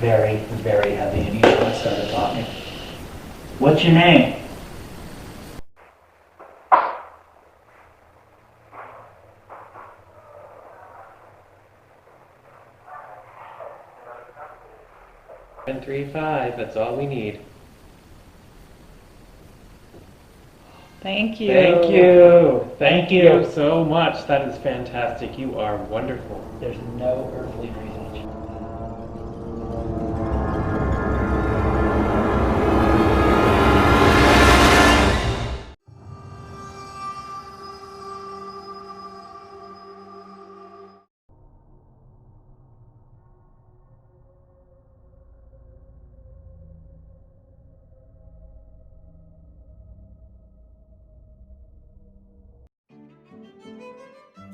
very, very heavy, and each one started talking. What's your name? And 3-5, that's all we need. Thank you. Thank you. Thank you. So much. That is fantastic. You are wonderful. There's no earthly reason.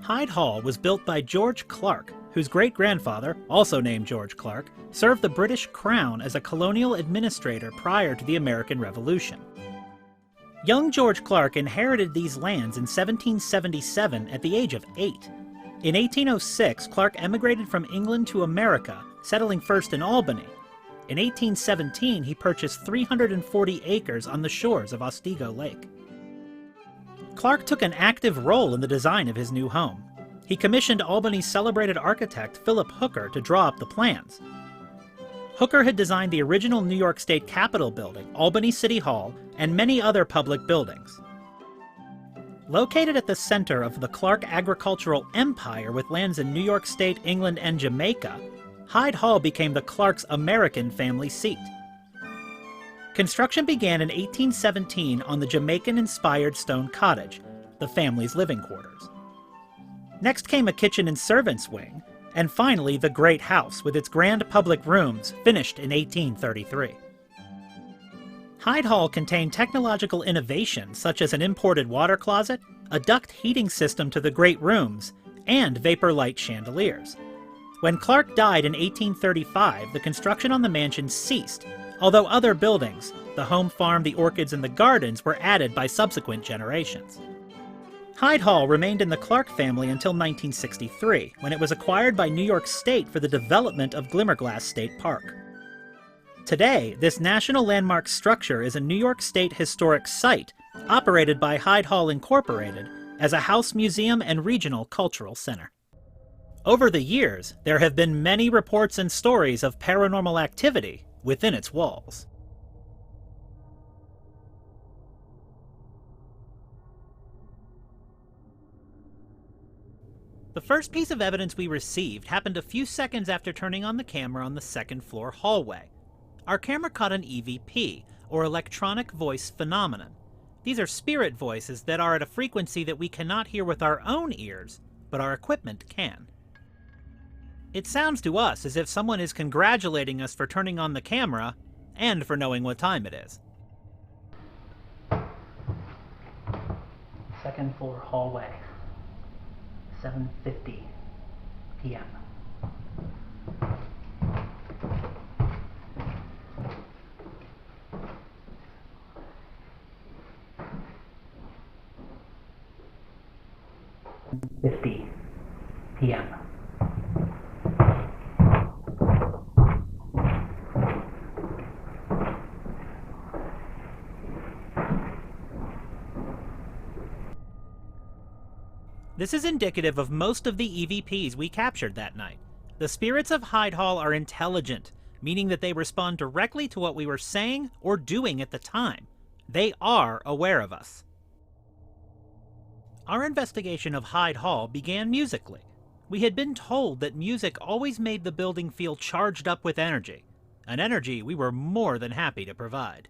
Hyde Hall was built by George Clark, whose great-grandfather, also named George Clark, served the British Crown as a colonial administrator prior to the American Revolution. Young George Clark inherited these lands in 1777 at the age of 8. In 1806, Clark emigrated from England to America, settling first in Albany. In 1817, he purchased 340 acres on the shores of Otsego Lake. Clark took an active role in the design of his new home. He commissioned Albany's celebrated architect Philip Hooker to draw up the plans. Hooker had designed the original New York State Capitol building, Albany City Hall, and many other public buildings. Located at the center of the Clark agricultural empire with lands in New York State, England, and Jamaica, Hyde Hall became the Clark's American family seat. Construction began in 1817 on the Jamaican-inspired stone cottage, the family's living quarters. Next came a kitchen and servants' wing, and finally the Great House with its grand public rooms, finished in 1833. Hyde Hall contained technological innovations such as an imported water closet, a duct heating system to the great rooms, and vapor light chandeliers. When Clark died in 1835, the construction on the mansion ceased, although other buildings, the home farm, the orchids, and the gardens, were added by subsequent generations. Hyde Hall remained in the Clark family until 1963, when it was acquired by New York State for the development of Glimmerglass State Park. Today, this national landmark structure is a New York State historic site operated by Hyde Hall Incorporated as a house museum and regional cultural center. Over the years, there have been many reports and stories of paranormal activity within its walls. The first piece of evidence we received happened a few seconds after turning on the camera on the second-floor hallway. Our camera caught an EVP, or electronic voice phenomenon. These are spirit voices that are at a frequency that we cannot hear with our own ears, but our equipment can. It sounds to us as if someone is congratulating us for turning on the camera and for knowing what time it is. Second floor hallway, 7:50 p.m. p.m. This is indicative of most of the EVPs we captured that night. The spirits of Hyde Hall are intelligent, meaning that they respond directly to what we were saying or doing at the time. They are aware of us. Our investigation of Hyde Hall began musically. We had been told that music always made the building feel charged up with energy, an energy we were more than happy to provide.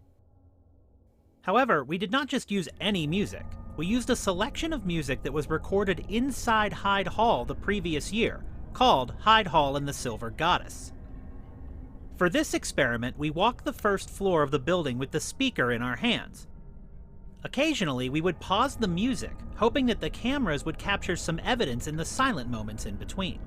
However, we did not just use any music. We used a selection of music that was recorded inside Hyde Hall the previous year, called Hyde Hall and the Silver Goddess. For this experiment, we walked the first floor of the building with the speaker in our hands. Occasionally, we would pause the music, hoping that the cameras would capture some evidence in the silent moments in between.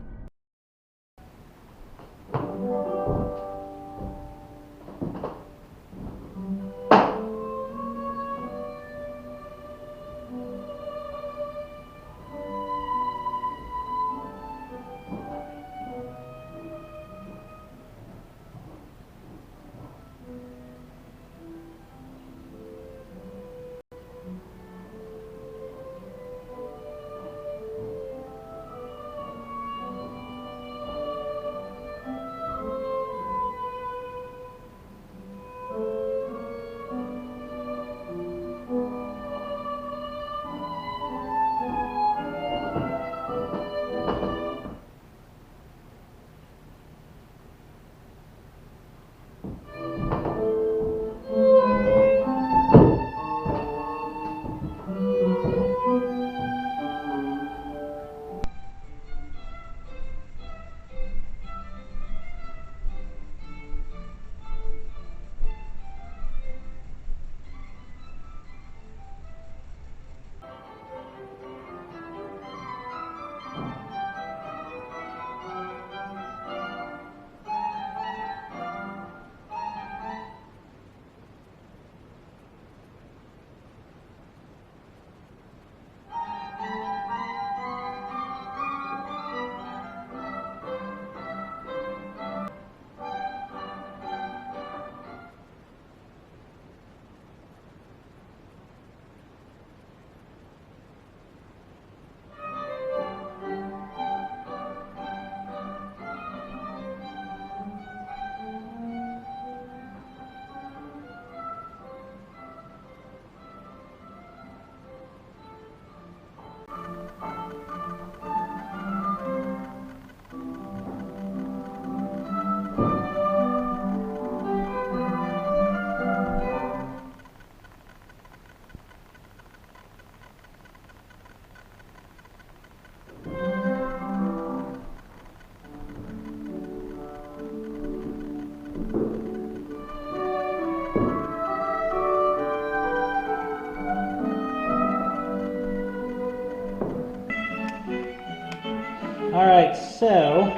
So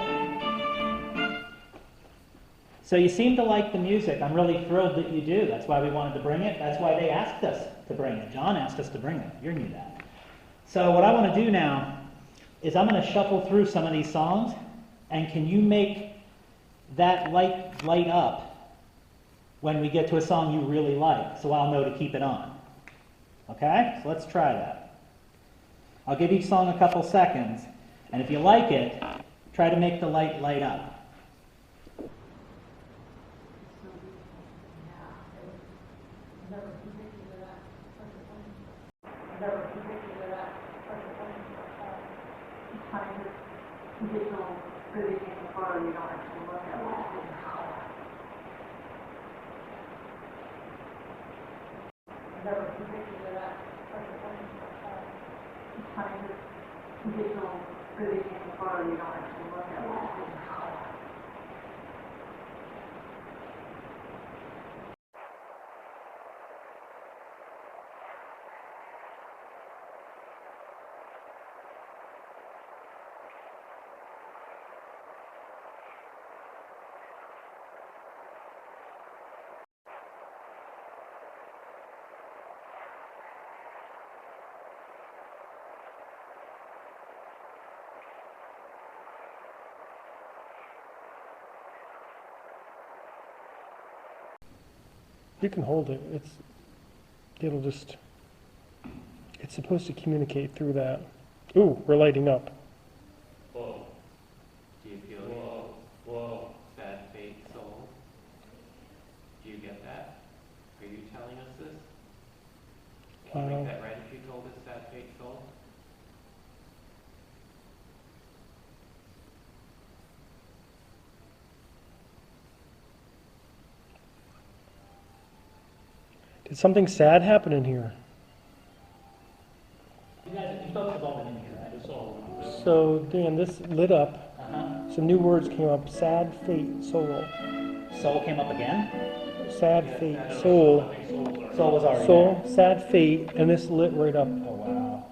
you seem to like the music. I'm really thrilled that you do. That's why we wanted to bring it. That's why they asked us to bring it. John asked us to bring it. You knew that. So what I want to do now is I'm going to shuffle through some of these songs, and can you make that light up when we get to a song you really like, so I'll know to keep it on. Okay? So let's try that. I'll give each song a couple seconds, and if you like it, try to make the light up. You can hold it. It's supposed to communicate through that. Ooh, we're lighting up. Whoa. Do you feel it? Whoa. Whoa. Sad fate soul. Do you get that? Are you telling us this? Can you make that right if you told us sad fate soul? Did something sad happen in here? You folks have all been in here, right? It's all. So, Dan, this lit up. Uh-huh. Some new words came up. Sad fate, soul. Soul came up again? Sad fate, soul. Soul was already Soul, sad fate, and this lit right up. there. Oh, wow.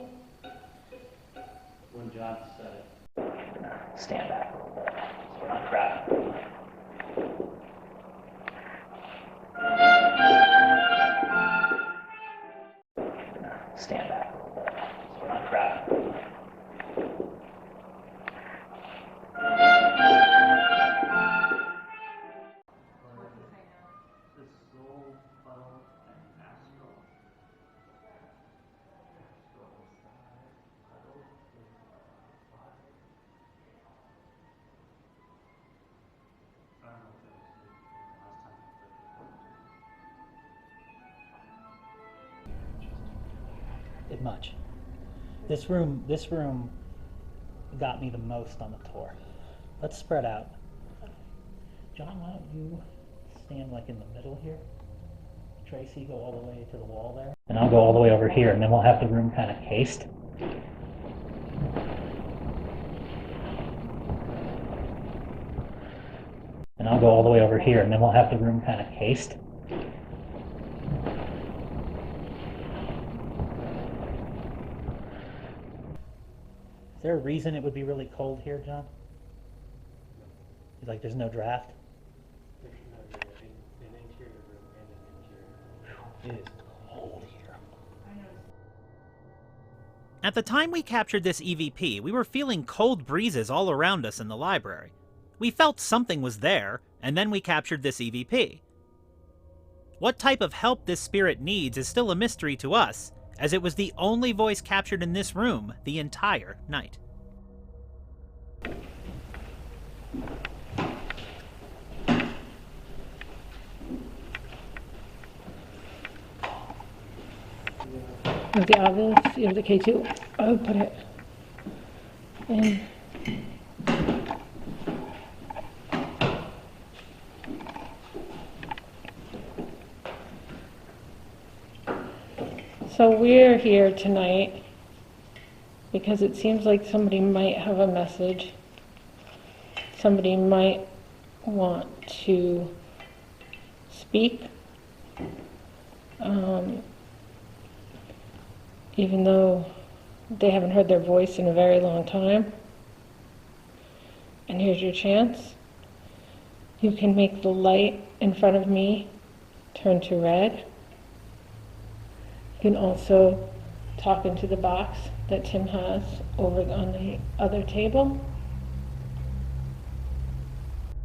When John said it. Stand back. We're not crowded. Stand back. We're not crowded. It much. This room got me the most on the tour. Let's spread out. John, why don't you stand like in the middle here? Tracy, go all the way to the wall there. And I'll go all the way over here, and then we'll have the room kind of cased. And I'll go all the way over here, and then we'll have the room kind of cased. Is there a reason it would be really cold here, John? Like there's no draft? It is cold here. At the time we captured this EVP, we were feeling cold breezes all around us in the library. We felt something was there, and then we captured this EVP. What type of help this spirit needs is still a mystery to us, as it was the only voice captured in this room the entire night. With the obvious, you have the K2. I would put it in. So we're here tonight because it seems like somebody might have a message. Somebody might want to speak. Even though they haven't heard their voice in a very long time. And here's your chance. You can make the light in front of me turn to red. You can also talk into the box that Tim has over on the other table.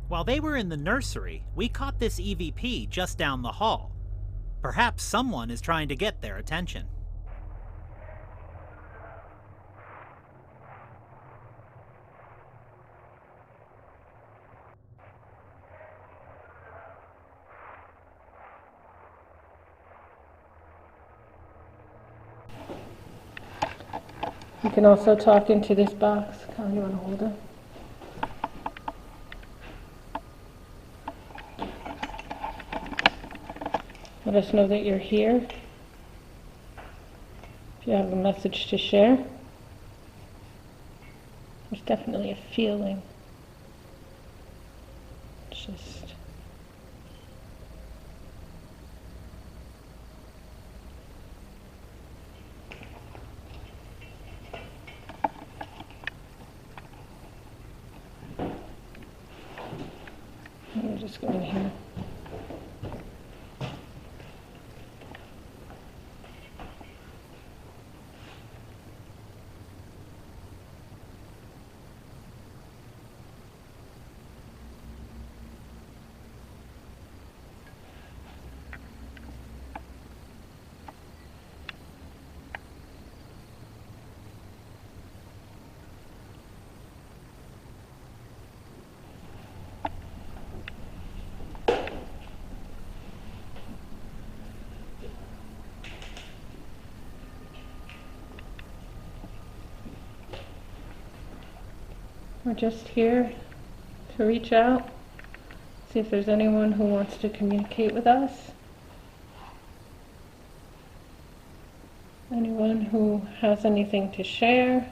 While they were in the nursery, we caught this EVP just down the hall. Perhaps someone is trying to get their attention. You can also talk into this box. Colin, you want to hold it? Let us know that you're here. If you have a message to share. There's definitely a feeling. It's just... We'll just go in here. We're just here to reach out, see if there's anyone who wants to communicate with us. Anyone who has anything to share.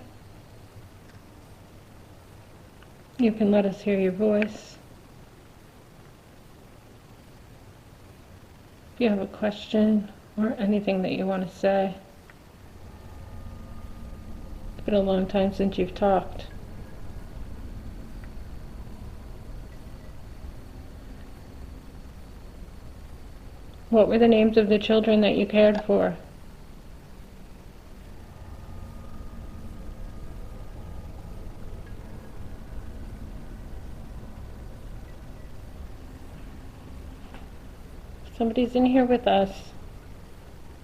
You can let us hear your voice. If you have a question or anything that you want to say. It's been a long time since you've talked. What were the names of the children that you cared for? If somebody's in here with us,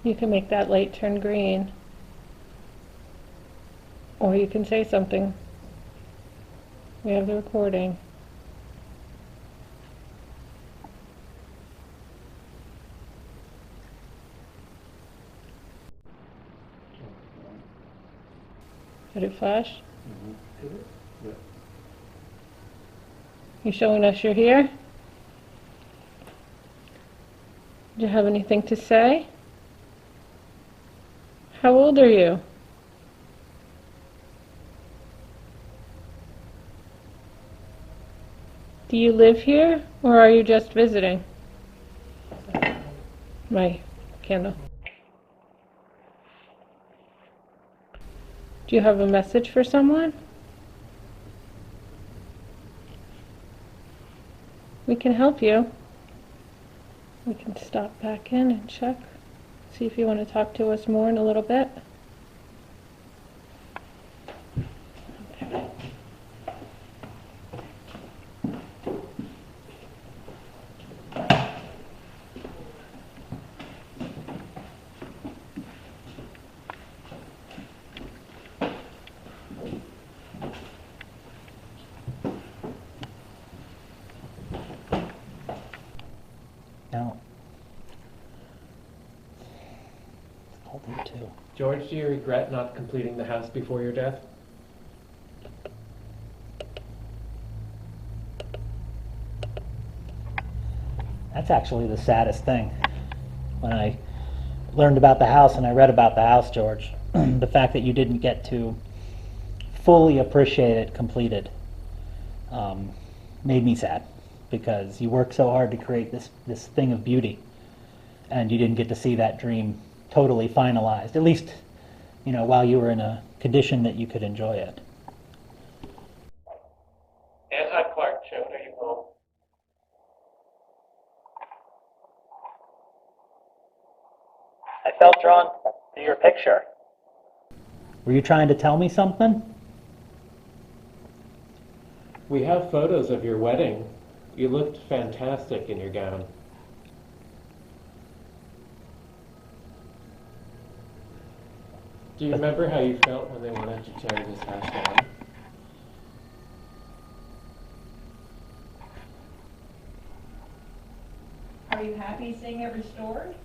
you can make that light turn green. Or you can say something. We have the recording. Did it flash? Yeah. You showing us you're here? Do you have anything to say? How old are you? Do you live here, or are you just visiting? My candle. Do you have a message for someone? We can help you. We can stop back in and check. See if you want to talk to us more in a little bit. Okay. No. I'll do too. George, do you regret not completing the house before your death? That's actually the saddest thing. When I learned about the house and I read about the house, George, the fact that you didn't get to fully appreciate it completed made me sad, because you worked so hard to create this thing of beauty, and you didn't get to see that dream totally finalized, at least, while you were in a condition that you could enjoy it. felt drawn to your picture. Were you trying to tell me something? We have photos of your wedding. You looked fantastic in your gown. Do you remember how you felt when they wanted to tear this house down? Are you happy seeing it restored?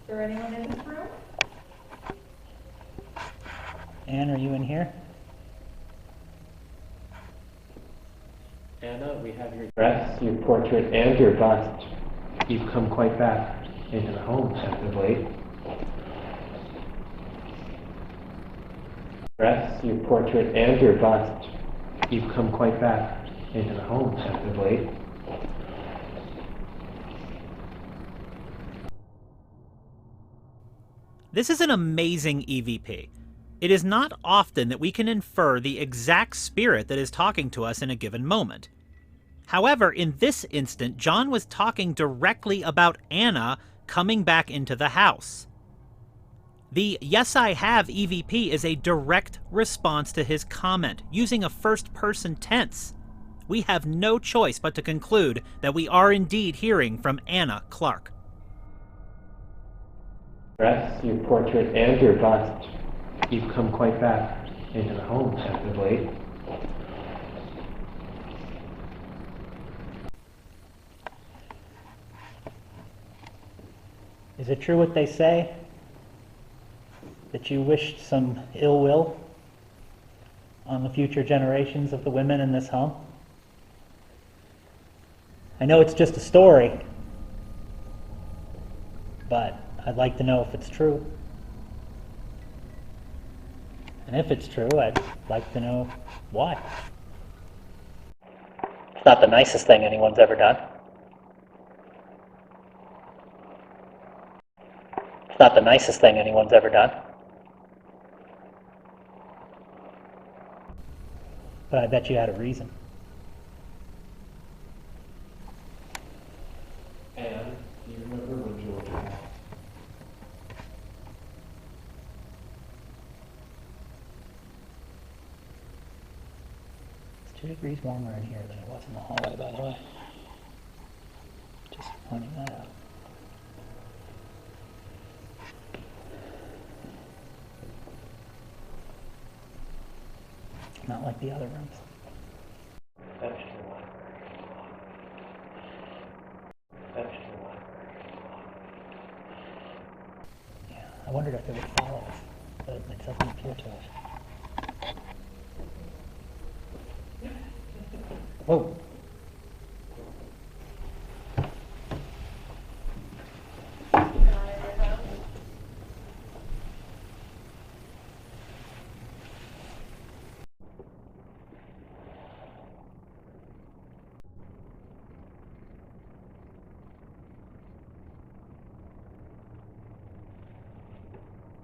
Is there anyone in this room? Anne, are you in here? Anna, we have your dress, your portrait, and your bust. You've come quite back into the home as of late. Dress, your portrait, and your bust. You've come quite back into the home as of late. This is an amazing EVP. It is not often that we can infer the exact spirit that is talking to us in a given moment. However, in this instant, John was talking directly about Anna coming back into the house. The "yes I have" EVP is a direct response to his comment, using a first-person tense. We have no choice but to conclude that we are indeed hearing from Anna Clark. Dress, your portrait, and your bust. You've come quite back into the home as of late. Is it true what they say? That you wished some ill will on the future generations of the women in this home? I know it's just a story, but I'd like to know if it's true. And if it's true, I'd like to know why. It's not the nicest thing anyone's ever done. It's not the nicest thing anyone's ever done. But I bet you had a reason. And do you remember when George died? It's 2 degrees warmer in here than it was in the hallway, by the way. Just pointing that out. Not like the other rooms. That's true. That's true. Yeah, I wondered if it would follow us, but it doesn't appear to us. Whoa.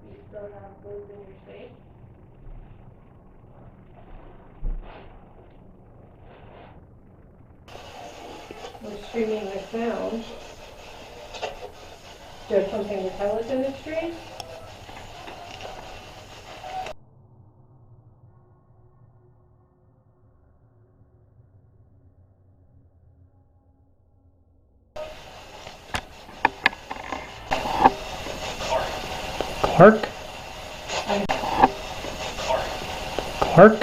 You still have those in your safe? We're streaming the sound. Do you have something to tell us in the stream? Clark? Clark?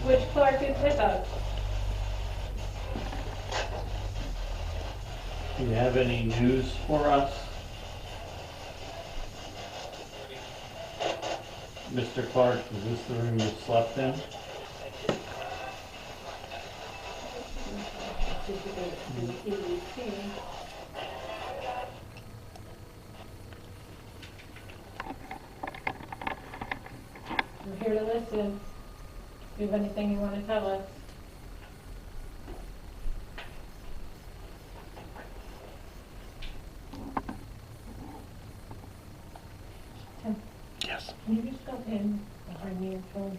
Which Clark is with us? Do you have any news for us? Mr. Clark, is this the room you slept in? We're here to listen. Do you have anything you want to tell us? Yes. Can you just go in behind me and film?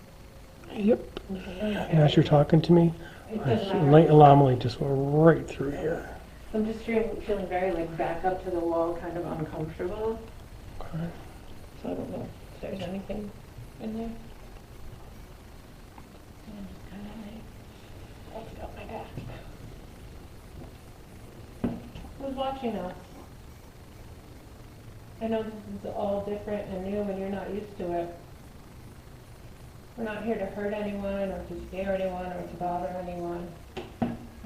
Yep. Okay. And as you're talking to me, It a doesn't light matter. anomaly just went right through here. I'm just feeling very like back up to the wall, kind of uncomfortable. Okay. So I don't know if there's anything in there. I'm just kind of like, I'll got my back. Who's watching us? I know this is all different and new and you're not used to it. We're not here to hurt anyone or to scare anyone or to bother anyone.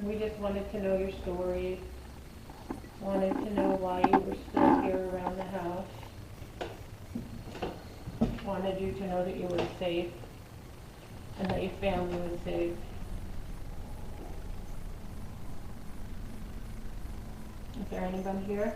We just wanted to know your story, wanted to know why you were still here around the house, wanted you to know that you were safe and that your family was safe. Is there anyone here?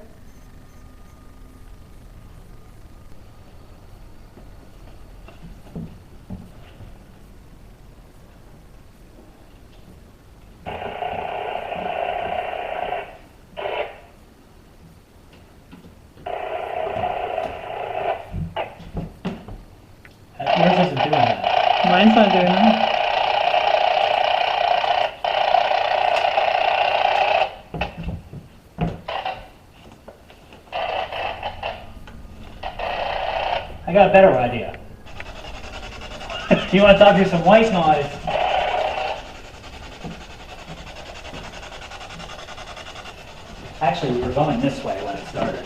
Yours isn't doing that. Mine's not doing that. I got a better idea. You want to talk to some white noise? Actually, we were going this way when it started.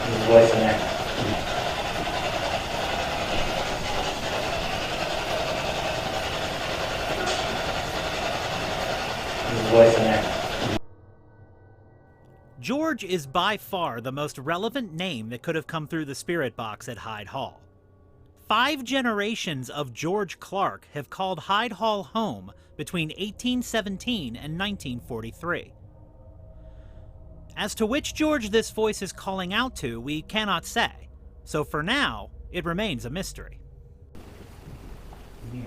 There's a voice in there. There's a voice in there. George is by far the most relevant name that could have come through the spirit box at Hyde Hall. 5 generations of George Clark have called Hyde Hall home between 1817 and 1943. As to which George this voice is calling out to, we cannot say, so for now, it remains a mystery. Mirror.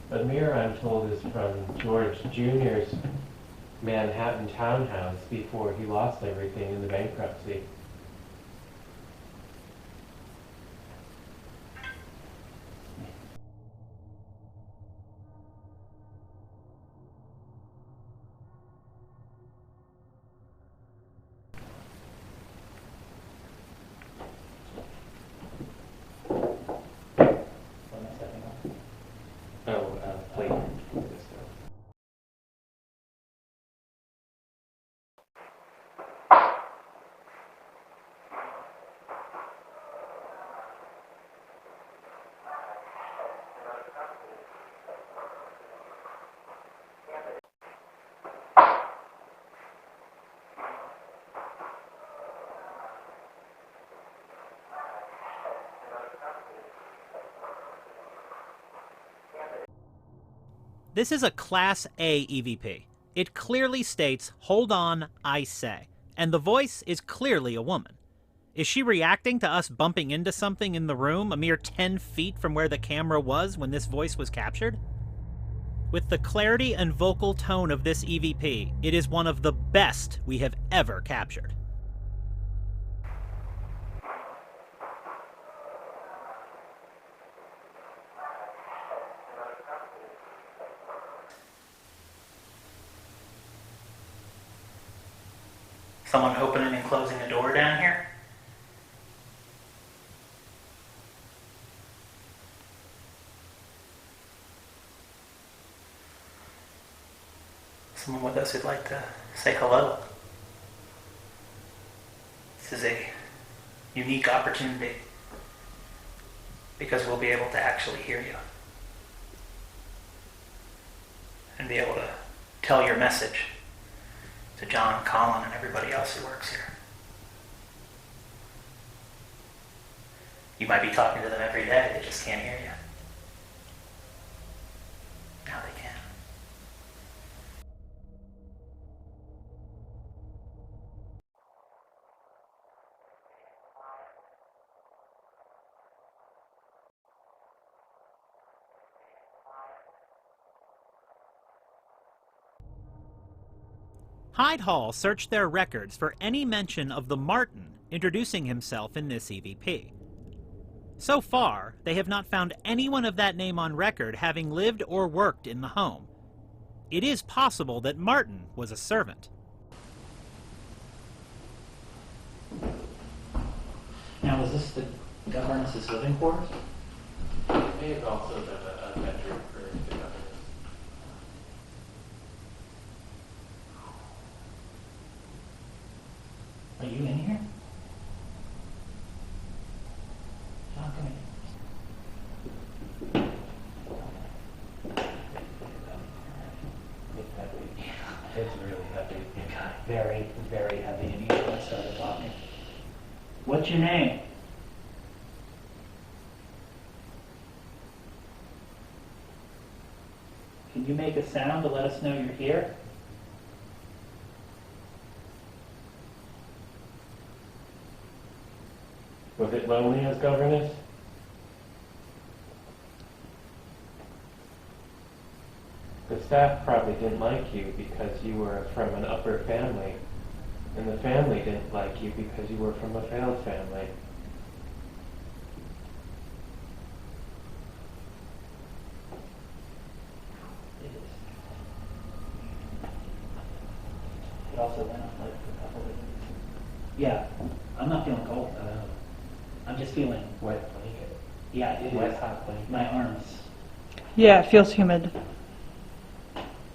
The mirror, I'm told, is from George Jr.'s Manhattan townhouse before he lost everything in the bankruptcy. What am I stepping on? Oh, plate. This is a Class A EVP. It clearly states, "Hold on, I say," and the voice is clearly a woman. Is she reacting to us bumping into something in the room a mere 10 feet from where the camera was when this voice was captured? With the clarity and vocal tone of this EVP, it is one of the best we have ever captured. Someone opening and closing a door down here? Someone with us who'd like to say hello. This is a unique opportunity because we'll be able to actually hear you and be able to tell your message To John, Colin, and everybody else who works here. You might be talking to them every day, they just can't hear you. Now they can. Hyde Hall searched their records for any mention of the Martin introducing himself in this EVP. So far, they have not found anyone of that name on record having lived or worked in the home. It is possible that Martin was a servant. Now, is this the governess's living quarters? It may have also been a bedroom for the governess. Are you in here? John, come here. It's heavy. It's really heavy. It got very, very heavy in here when I started talking. What's your name? Can you make a sound to let us know you're here? Was it lonely as governess? The staff probably didn't like you because you were from an upper family, and the family didn't like you because you were from a failed family. It is. It also went up like for a couple of days. Yeah, I'm not feeling cold. I'm just feeling Wet blanket. Yeah, it Wet is. hot blanket. My arms, Yeah, it feels humid.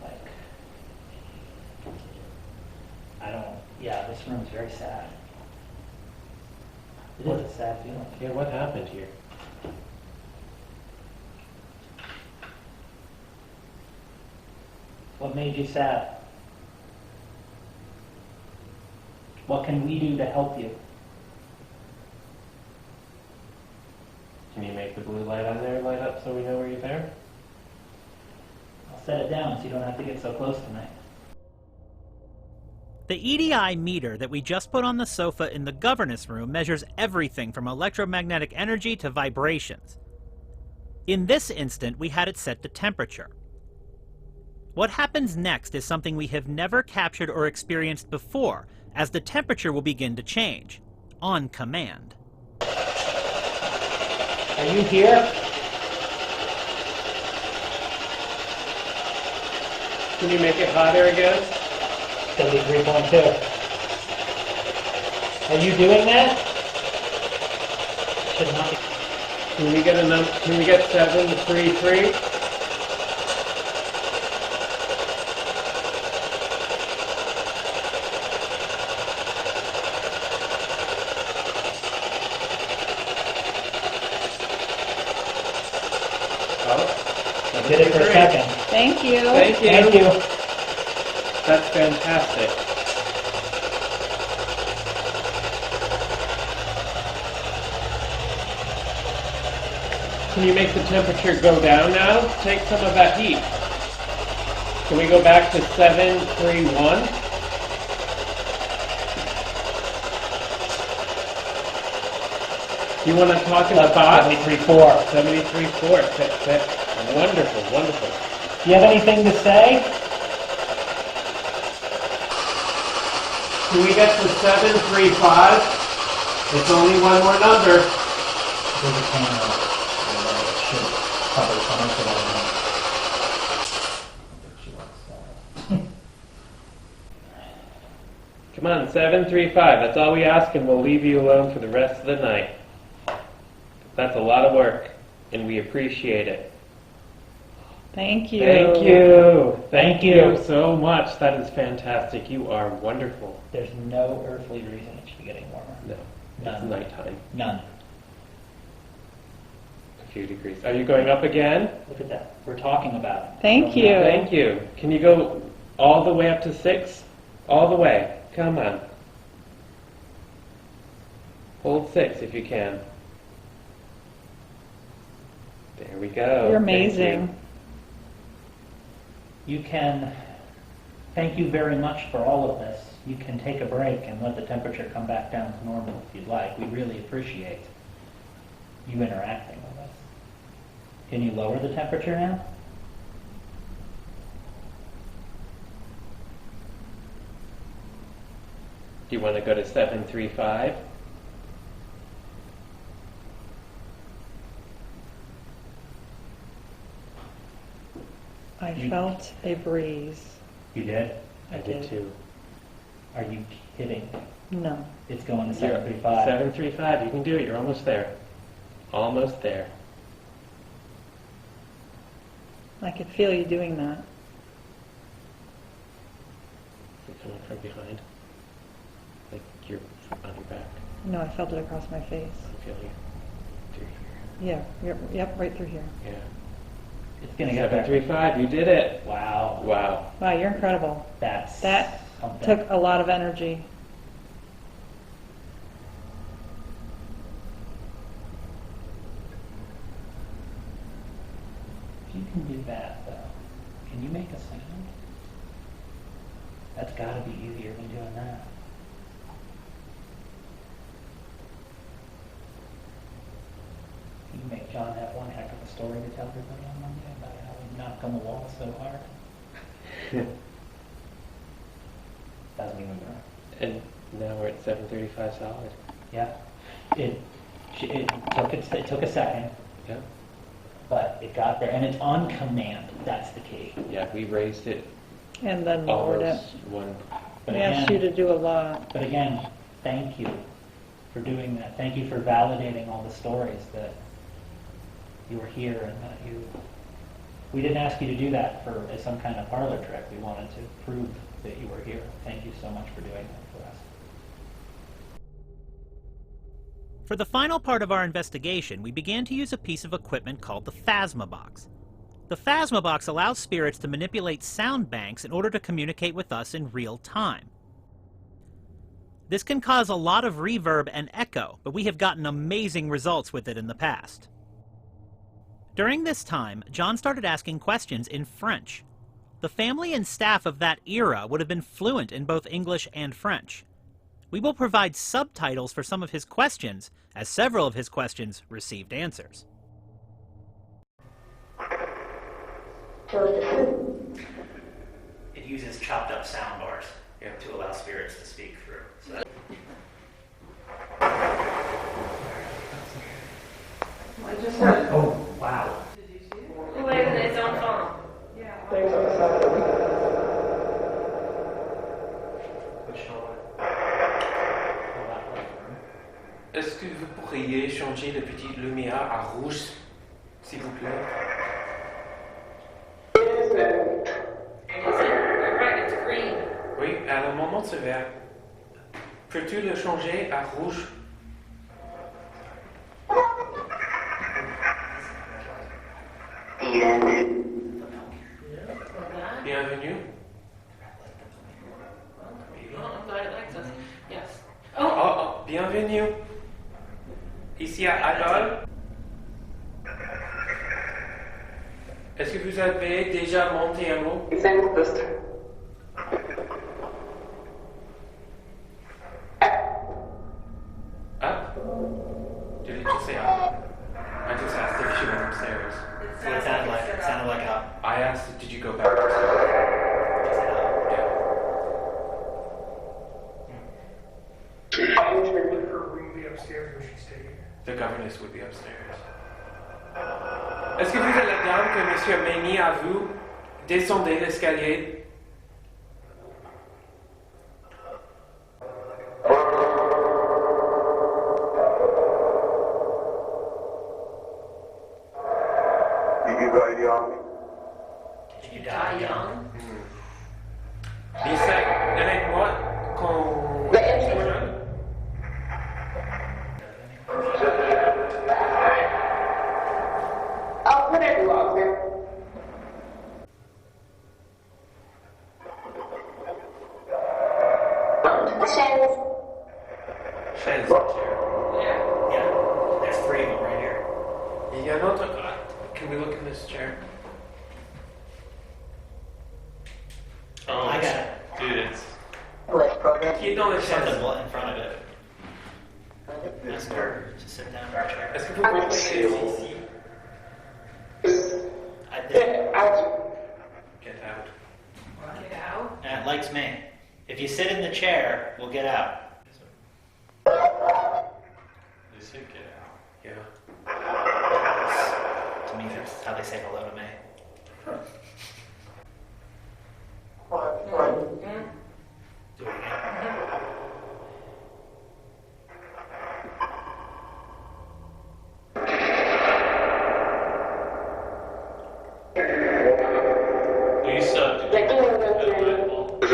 like, I don't, yeah, this room's very sad. It is a sad feeling. Yeah, what happened here? What made you sad? What can we do to help you? Can you make the blue light on there light up so we know where you're there? I'll set it down so you don't have to get so close tonight. The EDI meter that we just put on the sofa in the governess room measures everything from electromagnetic energy to vibrations. In this instant, we had it set to temperature. What happens next is something we have never captured or experienced before, as the temperature will begin to change, on command. Are you here? Can you make it hotter again? 73.2. Are you doing that? Should not be. Can we get a number? Can we get 733? I did it for a second. Thank you. Thank you. Thank you. That's fantastic. Can you make the temperature go down now? Take some of that heat. Can we go back to 731? You want to talk in the spot? 73.4. 73.4. Wonderful, wonderful. Do you have anything to say? Can we get to 735? It's only one more number. There's a camera. It should cover so much of that. Come on, 735. That's all we ask, and we'll leave you alone for the rest of the night. That's a lot of work, and we appreciate it. Thank you. Thank you. Thank you. So much. That is fantastic. You are wonderful. There's no earthly reason it should be getting warmer. No, None. it's nighttime. None. A few degrees. Are you going up again? Look at that. We're talking about it. Thank you. Thank you. Can you go all the way up to 6? All the way. Come on. Hold 6 if you can. There we go. You're Thank you. amazing. You can, thank you very much for all of this. You can take a break and let the temperature come back down to normal if you'd like. We really appreciate you interacting with us. Can you lower the temperature now? Do you want to go to 735? I felt a breeze. You did? I did. too. Are you kidding? No. It's going to You're- 735. 735, you can do it. You're almost there. Almost there. I could feel you doing that. You're coming from behind. Like you're on your back. No, I felt it across my face. I'm feeling it through here. Yeah, yep, right through here. Yeah. It's going to get better. 735, you did it. Wow. Wow. Wow, you're incredible. That something. Took a lot of energy. If you can do that, though, can you make a sound? That's got to be easier than doing that. You make John have one heck of a story to tell everybody on Monday about how he knocked on the wall so hard. Doesn't even burn. And now we're at 735 solid. Yeah. It took a second, Yeah. but it got there, and it's on command. That's the key. Yeah, we raised it And then lowered it. almost one. But We asked you to do a lot. But again, thank you for doing that. Thank you for validating all the stories that you were here and that you. We didn't ask you to do that as some kind of parlor trick. We wanted to prove that you were here. Thank you so much for doing that for us. For the final part of our investigation, we began to use a piece of equipment called the Phasma Box. The Phasma Box allows spirits to manipulate sound banks in order to communicate with us in real time. This can cause a lot of reverb and echo, but we have gotten amazing results with it in the past. During this time, John started asking questions in French. The family and staff of that era would have been fluent in both English and French. We will provide subtitles for some of his questions, as several of his questions received answers. It uses chopped up sound bars to allow spirits to speak through. So oh, wow. Est-ce que vous pourriez changer le petit lumière à rouge, s'il vous plaît? Oui, à le moment de vert. Peux-tu le changer à rouge? Bienvenue. Oh, bienvenue. Ici à Adol. Est-ce que vous avez déjà monté un mot? Up? Did it just say up? I just asked if she went upstairs. It sounded like up. I asked, did you go back upstairs? Yeah. Would her room be upstairs where she stayed? The governess would be upstairs. Est-ce que vous êtes la dame que monsieur a mis à vous? Descendez l'escalier. Did you die young? Lisa, avec moi, quand... chair. Yeah. Yeah, there's 3 of them right here. Yeah, no, can we look in this chair? Oh, I got it. dude, it's You know it's Something in front of it. Ask her to sit down in her chair. Est-ce que vous pouvez passer ici? I did. Get out. Get out. It likes me. If you sit in the chair, we'll get out. they said get out. Yeah. To me, that's how they say hello to me. Do it again. Lisa, did you work at Hyde Hall?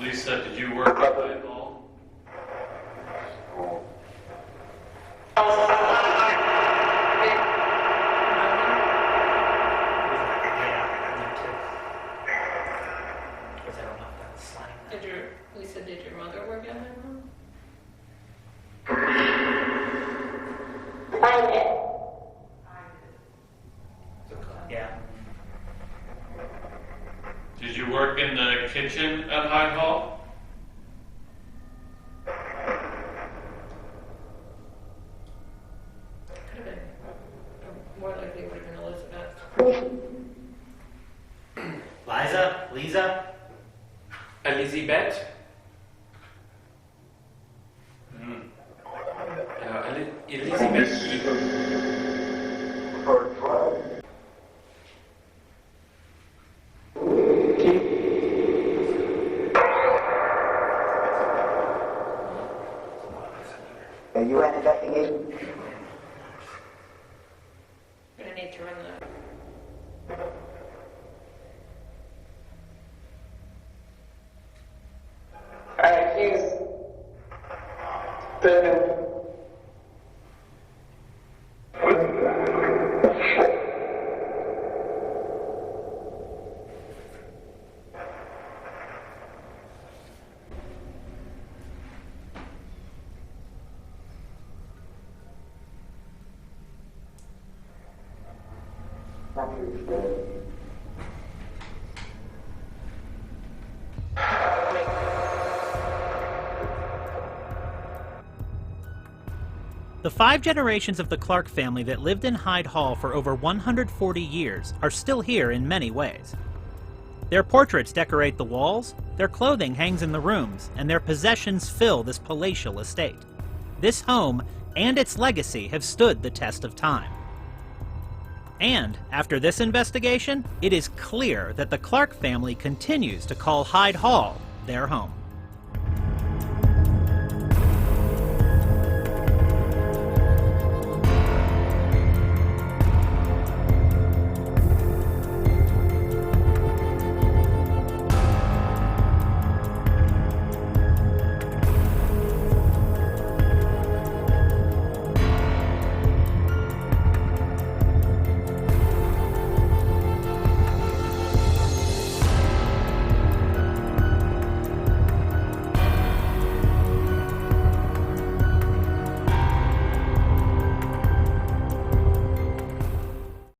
Lisa, did you work at Hyde Hall? Because I don't know if that's sign that. Lisa, did your mother work at Hyde Hall? Yeah. Did you work in the kitchen at Hyde Hall? Could have been. More likely would have been Elizabeth. Lisa? Elizabeth? Hmm. Elizabeth. Are you an investigator? Gonna need to run the. The 5 generations of the Clark family that lived in Hyde Hall for over 140 years are still here in many ways. Their portraits decorate the walls, their clothing hangs in the rooms, and their possessions fill this palatial estate. This home and its legacy have stood the test of time. And after this investigation, it is clear that the Clark family continues to call Hyde Hall their home.